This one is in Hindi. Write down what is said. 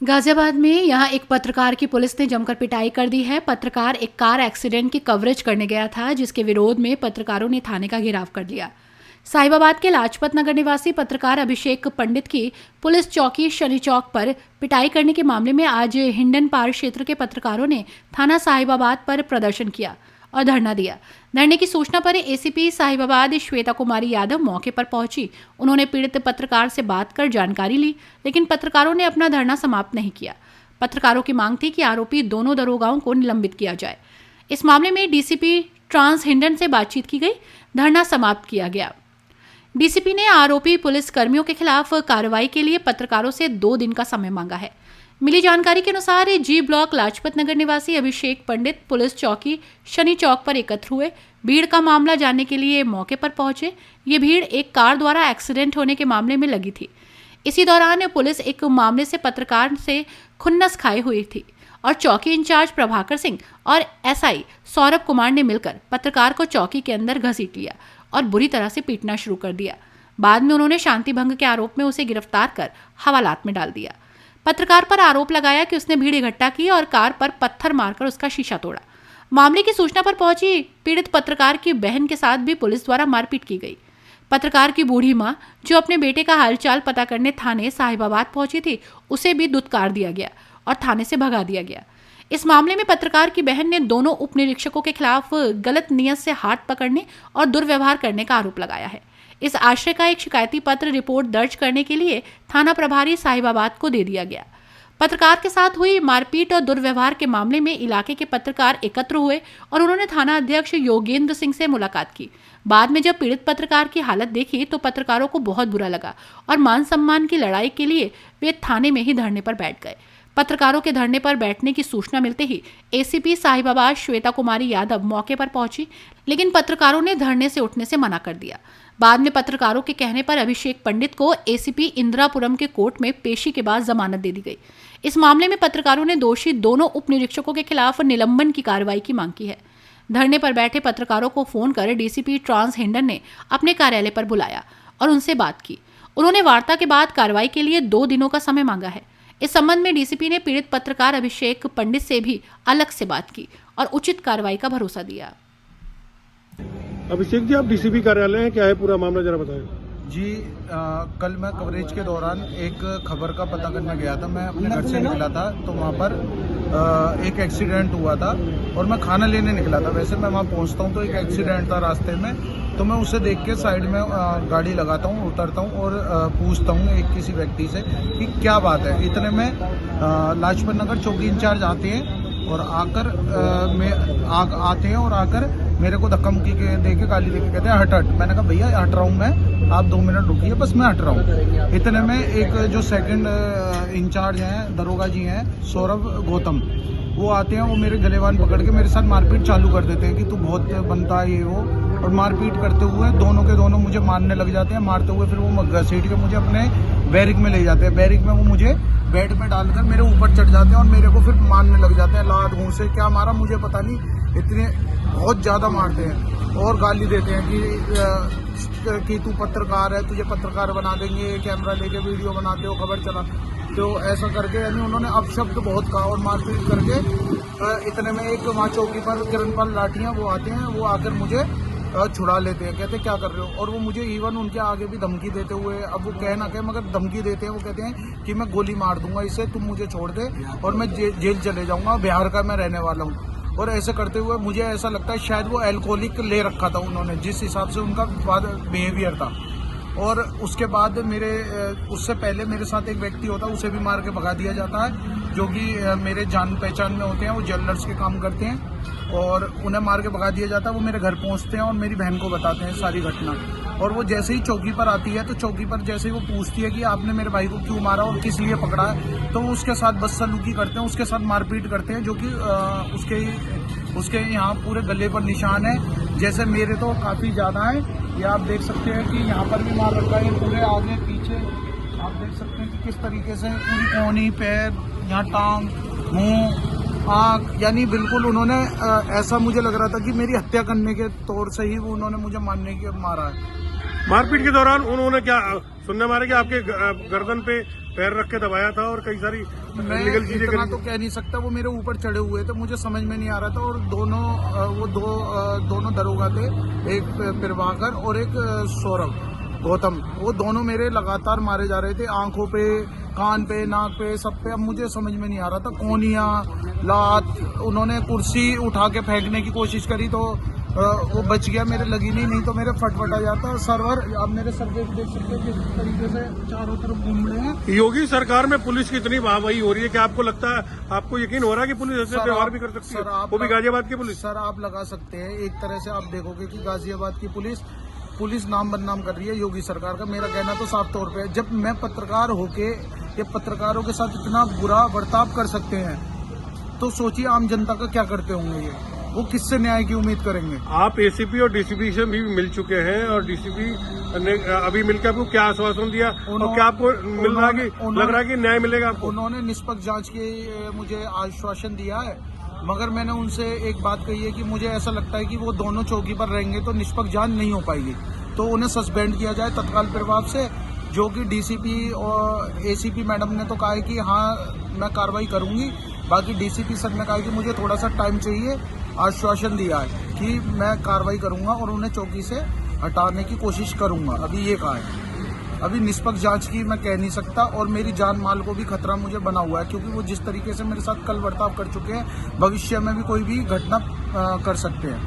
गाजियाबाद में यहां एक पत्रकार की पुलिस ने जमकर पिटाई कर दी है। पत्रकार एक कार एक्सीडेंट की कवरेज करने गया था, जिसके विरोध में पत्रकारों ने थाने का घेराव कर लिया। साहिबाबाद के लाजपत नगर निवासी पत्रकार अभिषेक पंडित की पुलिस चौकी शनि चौक पर पिटाई करने के मामले में आज हिंडन पार क्षेत्र के पत्रकारों ने थाना साहिबाबाद पर प्रदर्शन किया और धरना दिया। धरने की सूचना पर एसीपी साहिबाबाद श्वेता कुमारी यादव मौके पर पहुंची। उन्होंने पीड़ित पत्रकार से बात कर जानकारी ली, लेकिन पत्रकारों ने अपना धरना समाप्त नहीं किया। पत्रकारों की मांग थी कि आरोपी दोनों दरोगाओं को निलंबित किया जाए। इस मामले में डीसीपी ट्रांस हिंडन से बातचीत की गई, धरना समाप्त किया गया। डीसीपी ने आरोपी पुलिस कर्मियों के खिलाफ कार्रवाई के लिए पत्रकारों से 2 दिन का समय मांगा है। मिली जानकारी के अनुसार जी ब्लॉक लाजपत नगर निवासी अभिषेक पंडित पुलिस चौकी शनि चौक पर एकत्र हुए। भीड़ का मामला जानने के लिए मौके पर पहुंचे। ये भीड़ एक कार द्वारा एक्सीडेंट होने के मामले में लगी थी। इसी दौरान पुलिस एक मामले से पत्रकार से खुन्नस खाई हुई थी और चौकी इंचार्ज प्रभाकर सिंह और एसआई सौरभ कुमार ने मिलकर पत्रकार को चौकी के अंदर घसीट लिया और बुरी तरह से पीटना शुरू कर दिया। बाद में उन्होंने शांति भंग के आरोप में उसे गिरफ्तार कर हवालात में डाल दिया। पत्रकार पर आरोप लगाया कि उसने भीड़ इकट्ठा की और कार पर पत्थर मारकर उसका शीशा तोड़ा। मामले की सूचना पर पहुंची पीड़ित पत्रकार की बहन के साथ भी पुलिस द्वारा मारपीट की गई। पत्रकार की बूढ़ी मां, जो अपने बेटे का हालचाल पता करने थाने साहिबाबाद पहुंची थी, उसे भी दुत्कार दिया गया और थाने से भगा दिया गया। इस मामले में पत्रकार की बहन ने दोनों उप निरीक्षकों के खिलाफ गलत नियत से हाथ पकड़ने और दुर्व्यवहार करने का आरोप लगाया है। इस आशय का एक शिकायती पत्र रिपोर्ट दर्ज करने के लिए थाना प्रभारी साहिबाबाद को दे दिया गया। पत्रकार के साथ हुई मारपीट और दुर्व्यवहार के मामले में इलाके के पत्रकार एकत्र हुए और उन्होंने थाना अध्यक्ष योगेंद्र सिंह से मुलाकात की। बाद में जब पीड़ित पत्रकार की हालत देखी तो पत्रकारों को बहुत बुरा लगा और मान सम्मान की लड़ाई के लिए वे थाने में ही धरने पर बैठ गए। पत्रकारों के धरने पर बैठने की सूचना मिलते ही एसीपी साहिबाबाद श्वेता कुमारी यादव मौके पर पहुंची, लेकिन पत्रकारों ने धरने से उठने से मना कर दिया। बाद में पत्रकारों के कहने पर अभिषेक पंडित को एसीपी इंदिरापुरम के कोर्ट में पेशी के बाद जमानत दे दी गई। इस मामले में पत्रकारों ने दोषी दोनों उप निरीक्षकों के खिलाफ निलंबन की कार्रवाई की मांग की है। धरने पर बैठे पत्रकारों को फोन कर डीसीपी ट्रांस हिंडन ने अपने कार्यालय पर बुलाया और उनसे बात की। उन्होंने वार्ता के बाद कार्रवाई के लिए 2 दिनों का समय मांगा है। इस संबंध में डीसीपी ने पीड़ित पत्रकार अभिषेक पंडित से भी अलग से बात की और उचित कार्रवाई का भरोसा दिया। अभिषेक जी, आप डीसीपी कार्यालय हैं, क्या है पूरा मामला, जरा बताएं। जी, कल मैं कवरेज के दौरान एक खबर का पता करने गया था। मैं अपने घर से निकला था तो वहाँ पर एक एक्सीडेंट हुआ था और मैं खाना लेने निकला था। वैसे मैं वहाँ पहुँचता हूँ तो एक एक्सीडेंट था रास्ते में, तो मैं उसे देख के साइड में गाड़ी लगाता हूँ, उतरता हूँ और पूछता हूँ एक किसी व्यक्ति से कि क्या बात है। इतने में लाजपत नगर चौकी इंचार्ज आते हैं और आकर मेरे को धक्का मुक्की दे के गाली दे के कहते हैं हट हट। मैंने कहा भैया हट रहा हूँ मैं, आप 2 मिनट रुकिए, बस मैं हट रहा हूँ। इतने में एक जो सेकंड इंचार्ज हैं, दरोगा जी हैं, सौरभ गौतम, वो आते हैं। वो मेरे गलेवान पकड़ के मेरे साथ मारपीट चालू कर देते हैं कि तू बहुत बनता है ये वो, और मारपीट करते हुए दोनों के दोनों मुझे मारने लग जाते हैं। मारते हुए फिर वो घसीट के मुझे अपने बैरिक में ले जाते हैं। बैरिक में वो मुझे बेड में डालकर मेरे ऊपर चढ़ जाते हैं और मेरे को फिर मारने लग जाते हैं। लात घूं से क्या मारा मुझे पता नहीं, इतने बहुत ज़्यादा मारते हैं और गाली देते हैं कि तू पत्रकार है, तुझे पत्रकार बना देंगे, कैमरा लेके वीडियो बनाते हो, खबर चला तो ऐसा करके, यानी उन्होंने अपशब्द बहुत कहा और मारपीट करके इतने में एक वहाँ चौकी पर किरणपाल लाठियाँ वो आते हैं, वो आकर मुझे छुड़ा लेते हैं। कहते क्या कर रहे हो, और वो मुझे इवन उनके आगे भी धमकी देते हुए, अब वो कह ना कहे मगर धमकी देते हैं। वो कहते हैं कि मैं गोली मार दूंगा इसे, तुम मुझे छोड़ दे और मैं जेल चले जाऊंगा, बिहार का मैं रहने वाला हूँ। और ऐसे करते हुए मुझे ऐसा लगता है शायद वो एल्कोहलिक ले रखा था उन्होंने, जिस हिसाब से उनका बिहेवियर था। और उसके बाद उससे पहले मेरे साथ एक व्यक्ति होता है, उसे भी मार के भगा दिया जाता है, जो कि मेरे जान पहचान में होते हैं, वो ज्वेलर्स के काम करते हैं और उन्हें मार के भगा दिया जाता है। वो मेरे घर पहुंचते हैं और मेरी बहन को बताते हैं सारी घटना। और वो जैसे ही चौकी पर आती है तो चौकी पर जैसे ही वो पूछती है कि आपने मेरे भाई को क्यों मारा और किस लिए पकड़ा है, तो वो उसके साथ बदसलूकी करते हैं, उसके साथ मारपीट करते हैं, जो कि उसके यहाँ पूरे गले पर निशान है। जैसे मेरे तो काफ़ी ज़्यादा है, ये आप देख सकते हैं कि यहाँ पर भी मार रखा है, पूरे आगे पीछे आप देख सकते हैं कि किस तरीके से पूरी कोहनी, पैर, यहाँ टांग, मुँह, आँख, यानी बिल्कुल उन्होंने ऐसा मुझे लग रहा था कि मेरी हत्या करने के तौर से ही वो उन्होंने मुझे मारा है। मारपीट के दौरान उन्होंने क्या सुनने मारे कि आपके गर्दन पे पैर रख के दबाया था और कई सारी मैं लीगल चीजें इतना करी। तो कह नहीं सकता, वो मेरे ऊपर चढ़े हुए थे, मुझे समझ में नहीं आ रहा था। और दोनों दरोगा थे, एक प्रभाकर और एक सौरभ गौतम, वो दोनों मेरे लगातार मारे जा रहे थे, आंखों पे, कान पे, नाक पे, सब पे। अब मुझे समझ में नहीं आ रहा था, कोनिया, लात, उन्होंने कुर्सी उठा के फेंकने की कोशिश करी तो वो बच गया, मेरे लगी नहीं तो मेरे फटफटा जाता सर्वर। आप मेरे सर पे देख सकते हैं किस तरीके से चारों तरफ घूम रहे हैं। योगी सरकार में पुलिस की इतनी वाहवाही हो रही है कि आपको लगता है, आपको यकीन हो रहा है कि पुलिस ऐसे व्यवहार भी कर सकती है, वो भी गाजियाबाद की पुलिस? सर आप लगा सकते हैं, एक तरह से आप देखोगे कि गाजियाबाद की पुलिस नाम बदनाम कर रही है योगी सरकार का। मेरा कहना तो साफ तौर पे है, जब मैं पत्रकार होके ये पत्रकारों के साथ इतना बुरा बर्ताव कर सकते हैं तो सोचिए आम जनता का क्या करते होंगे ये, वो किससे न्याय की उम्मीद करेंगे। आप एसीपी और डीसीपी से भी मिल चुके हैं और डीसीपी ने अभी मिलकर आपको क्या आश्वासन दिया और क्या आपको मिल रहा है कि लग रहा है कि न्याय मिलेगा आपको? उन्होंने निष्पक्ष जांच के मुझे आश्वासन दिया है, मगर मैंने उनसे एक बात कही है कि मुझे ऐसा लगता है कि वो दोनों चौकी पर रहेंगे तो निष्पक्ष जांच नहीं हो पाएगी, तो उन्हें सस्पेंड किया जाए तत्काल प्रभाव से। जो कि डीसीपी और एसीपी मैडम ने तो कहा है कि हाँ मैं कार्रवाई करूंगी, बाकी डीसीपी सर ने कहा है कि मुझे थोड़ा सा टाइम चाहिए। आश्वासन दिया है कि मैं कार्रवाई करूंगा और उन्हें चौकी से हटाने की कोशिश करूंगा, अभी ये कहा है। अभी निष्पक्ष जांच की मैं कह नहीं सकता, और मेरी जान माल को भी खतरा मुझे बना हुआ है, क्योंकि वो जिस तरीके से मेरे साथ कल बर्ताव कर चुके हैं, भविष्य में भी कोई भी घटना कर सकते हैं।